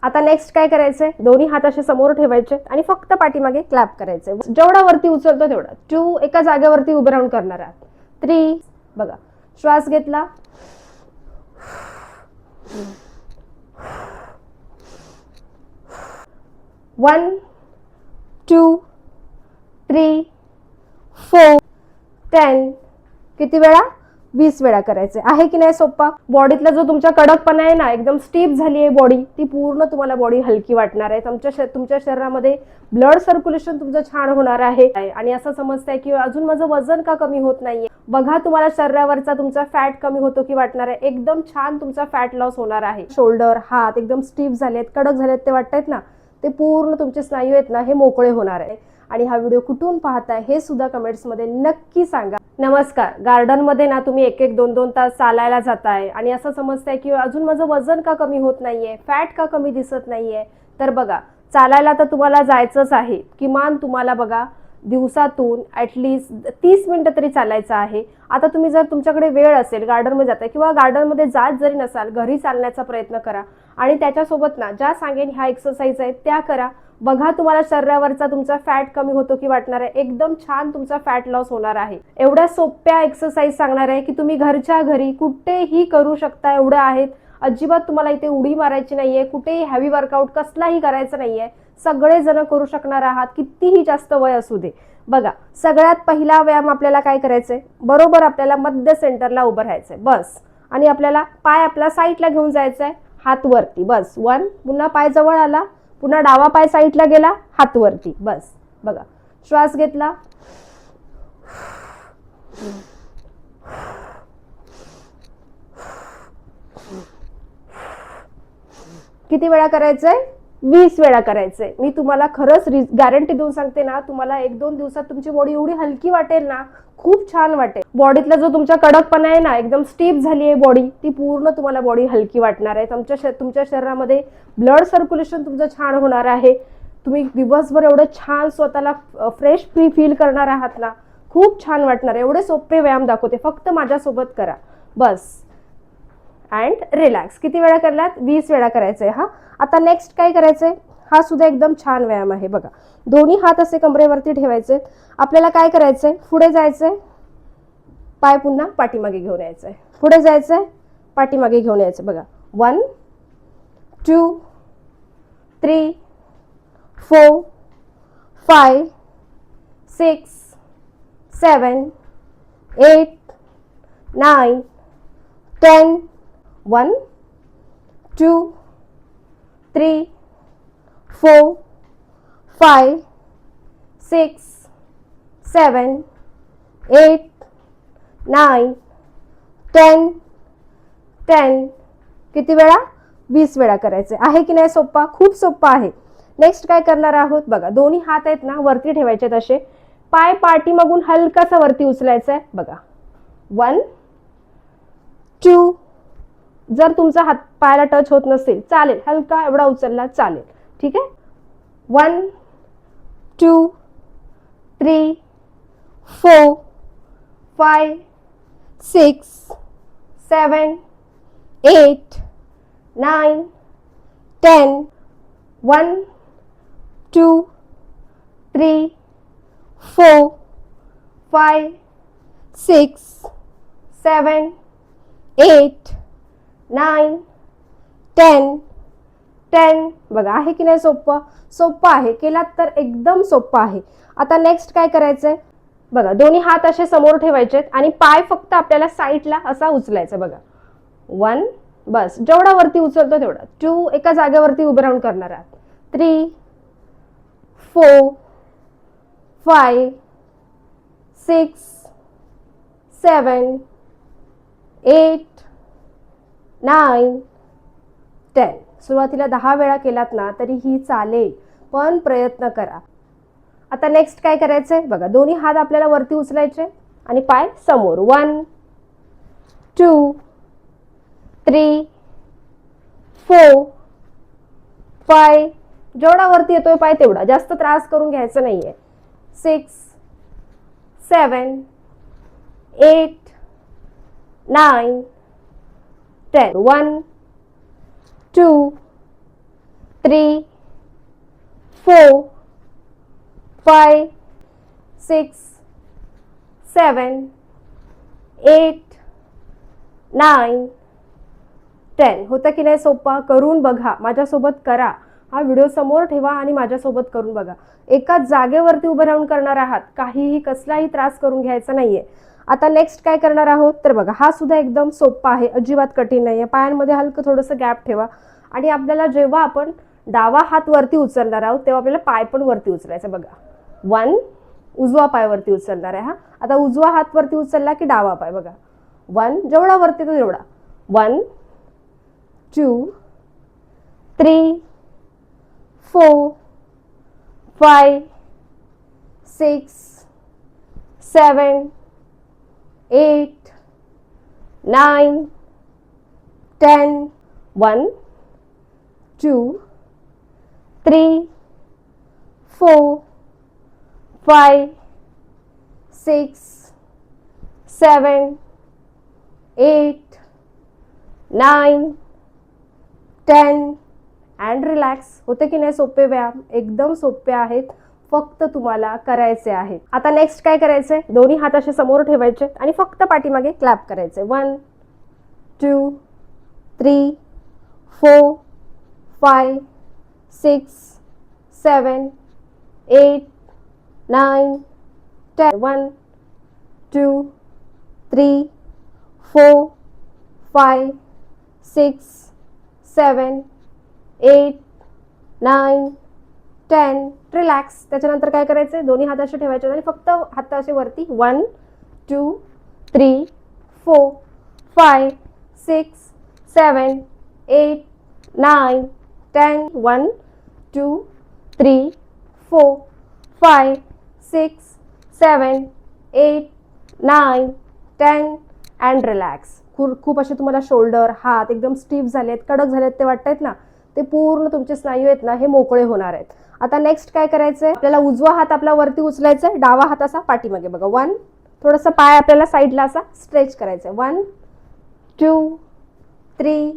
आता नेक्स्ट काय करायचंय, दोन्ही हात असे समोर ठेवायचे आणि फक्त पाठीमागे क्लॅप करायचे. जेवढा वरती उचलतो तेवढा. 2 एका जागेवरती उभे राहून करणार आहात. 3 बघा, श्वास घेतला, 1 2 3 4 10 किती वेळा, 20 वेळा करायचे. आहे की नाही सोप्पा. बॉडीतला जो तुमचा कडकपणा आहे ना, एकदम स्टीफ झाली आहे बॉडी, ती पूर्ण तुम्हाला बॉडी हलकी वाटणार आहे. तुमच्या शरीरामध्ये ब्लड सर्क्युलेशन तुमचं छान होणार आहे. आणि असं समजताय की अजून माझं वजन का कमी होत नाहीये. बघा तुम्हाला शरीरावरचा तुमचा फॅट कमी होतो की वाटणार आहे. एकदम छान तुमचा फॅट लॉस होणार आहे. शोल्डर, हात एकदम स्टीफ झालेत, कडक झालेत ते वाटतायत ना, ते पूर्ण तुमचे स्नायू आहेत ना, हे मोकळे होणार आहे. आणि हा व्हिडिओ कुठून पाहताय हे सुद्धा कमेंट्समध्ये नक्की सांगा. नमस्कार. गार्डन मध्ये ना तुम्ही 1-1, 2-2 तास चालायला जाताय आणि असं समजताय की अजून माझं वजन का कमी होत नाहीये, फॅट का कमी दिसत नाहीये. तर बघा, चालायला तर तुम्हाला जायचंच आहे. किमान तुम्हाला बघा दिवसातून ॲटलिस्ट 30 मिनिटं तरी चालायचं आहे. आता तुम्ही जर तुमच्याकडे वेळ असेल, गार्डनमध्ये जाताय किंवा गार्डनमध्ये जात जरी नसाल, घरी चालण्याचा प्रयत्न करा. आणि त्याच्यासोबत ना ज्या सांगेन ह्या एक्सरसाइज आहेत त्या करा. बघा तुम्हाला शरीरावरचा तुमचा फॅट कमी होतो की वाटणार आहे. एकदम छान तुमचा फॅट लॉस होणार आहे. एवढ्या सोप्या एक्सरसाइज सांगणार आहे की तुम्ही घरच्या घरी कुठेही करू शकता. एवढं आहेत. अजिबात तुम्हाला इथे उडी मारायची नाहीये, कुठेही हेवी वर्कआउट कसलाही करायचं नाहीये. सगळे जण करू शकणार आहात, कितीही जास्त वय असू दे. बघा, सगळ्यात पहिला व्यायाम आपल्याला काय करायचंय, बरोबर आपल्याला मध्य सेंटरला उभं राहायचंय. बस. आणि आपल्याला पाय आपला साईडला घेऊन जायचंय, हात वरती. बस. 1 पुन्हा पाय जवळ आला, पुन्हा डावा पाय साईडला गेला, हात वरती. बस. बघा, श्वास घेतला, किती वेळा करायचंय, 20 वेळा करायचंय. मी तुम्हाला खरंच गॅरंटी देऊन सांगते ना, तुम्हाला 1-2 दिवसात तुमची बॉडी एवढी हलकी वाटेल ना, खूप छान वाटेल. बॉडीतला जो तुमचा कडकपणा आहे ना, एकदम स्टीफ झाली आहे बॉडी, ती पूर्ण तुम्हाला बॉडी हलकी वाटणार आहे. तुमच्या शरीरामध्ये ब्लड सर्क्युलेशन तुमचं छान होणार आहे. तुम्ही दिवसभर एवढं छान स्वतःला फ्रेश फील करणार आहात ना, खूप छान वाटणार. एवढे सोपे व्यायाम दाखवते, फक्त माझ्यासोबत करा. बस. And relax. किती वेळा करलात, 20 वेळा करायचंय. हा आता नेक्स्ट काय करायचंय, हा सुद्धा एकदम छान व्यायाम आहे. बघा, दोन्ही हात असे कमरेवरती ठेवायचे. आपल्याला काय करायचंय, पुढे जायचंय, पाय पुन्हा पाठीमागे घेऊन यायचंय, पुढे जायचंय, पाठीमागे घेऊन यायचं. बघा, 1 2 3 4 5 6 7 8 9 10 1 2 3 4 5 6 7 8 9 10 10 किती वेळा, 20 वेळा करायचे. आहे की नाही सोप्पा, खूप सोप्पा आहे. नेक्स्ट काय करणार आहोत, बघा, दोन्ही हात आहेत ना वरती ठेवायचे. तसे पाय पाठीमागून हलकासा वरती उचलायचा आहे. बघा, 1 2 जर तुमचा हात पायाला टच होत नसेल चालेल, हलका एवढा उचलला चालेल. ठीक आहे. 1 2 3 4 5 6 7 8 9 10 1 2 3 4 5 6 7 8 9 10 10 बघा, आहे की नाही सोप्पं. सोप्पं आहे, केलात तर एकदम सोप्पं आहे. आता नेक्स्ट काय करायचंय, बघा, दोन्ही हात असे समोर ठेवायचे आणि पाय फक्त आपल्याला साईडला असा उचलायचा. बघा, 1 बस, जेवढा वरती उचलतो तेवढा. 2 एका जागेवरती उभे राहून करणार आहात. 3 4 5 6 7 8 9 10 सुरुवातीला 10 वेळा केलात ना तरीही चालेल, पण प्रयत्न करा. आता नेक्स्ट काय करायचंय, बघा, दोन्ही हात आपल्याला वरती उचलायचे आणि पाय समोर. 1 2 3 4 5 जेवढा वरती येतोय पाय तेवढा, जास्त त्रास करून घ्यायचं नाहीये. 6 7 8 9 10 1 2 3 4 5 6 7 8 9 10. होतं की नाही सोपा? करून बघा, माझ्यासोबत करा. हा व्हिडिओ समोर ठेवा आणि माझ्यासोबत करून बघा. एकाच जागेवरती उभं राहून करणार आहात, काहीही कसलाही त्रास करून घ्यायचा नाहीये. आता नेक्स्ट काय करणार आहोत तर बघा, हा सुद्धा एकदम सोपा आहे, अजिबात कठीण नाहीये. पायांमध्ये हलकं थोडंसं गॅप ठेवा आणि आपल्याला जेव्हा आपण डावा हात वरती उचलणार आहोत तेव्हा आपल्याला पाय पण वरती उचलायचा. बघा 1 उजवा पाय वरती उचलणार आहे. हा आता उजवा हात वरती उचलला की डावा पाय बघा 1 जेवढा वरती तो तेवढा 1 2 3 4 5 6 7 8 9 10 1 2 3 4 5 6 7 8 9 10 अँड रिलॅक्स. होते की नाही सोपे व्यायाम? एकदम सोपे आहेत, फक्त तुम्हाला करायचे आहेत. आता नेक्स्ट काय करायचंय, दोन्ही हात असे समोर ठेवायचे आणि फक्त पाठीमागे क्लॅप करायचे. 1 2 3 4 5 6 7 8 9 10 1 2 3 4 5 6 7 8 9 10 रिलॅक्स. त्याच्यानंतर काय करायचं, दोन्ही हात असे ठेवायचे आणि फक्त हात असे वरती 1 2 3 4 5 6 7 8 9 10 1 2 3 4 5 6 7 8 9 10 अँड रिलॅक्स. खूप असे तुम्हाला शोल्डर, हात एकदम स्टिफ झालेत, कडक झालेत ते वाटतायत ना, ते पूर्ण तुमचे स्नायू आहेत ना हे मोकळे होणार आहेत. आता नेक्स्ट काय करायचंय, आपल्याला उजवा हात आपला वरती उचलायचा आहे, डावा हात असा पाठीमागे बघा 1 थोडंसं पाय आपल्याला साईडला असा स्ट्रेच करायचा आहे. 1 2 3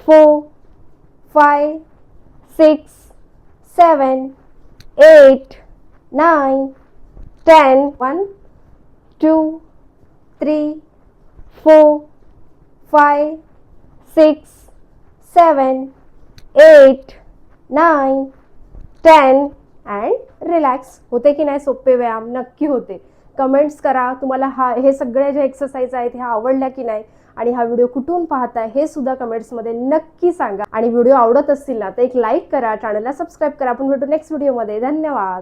4 5 6 7 8 9 10 1 2 3 4 5 6 7 8 9 10 अँड रिलॅक्स. होते की नाही सोपे व्यायाम? नक्की होते. कमेंट्स करा तुम्हाला हे सगळे जे एक्सरसाइज आहेत ह्या आवडल्या की नाही, आणि हा व्हिडिओ कुठून पाहताय हे सुद्धा कमेंट्समध्ये नक्की सांगा. आणि व्हिडिओ आवडत असतील ना तर एक लाईक करा, चॅनलला सबस्क्राईब करा. आपण भेटू नेक्स्ट व्हिडिओमध्ये. धन्यवाद.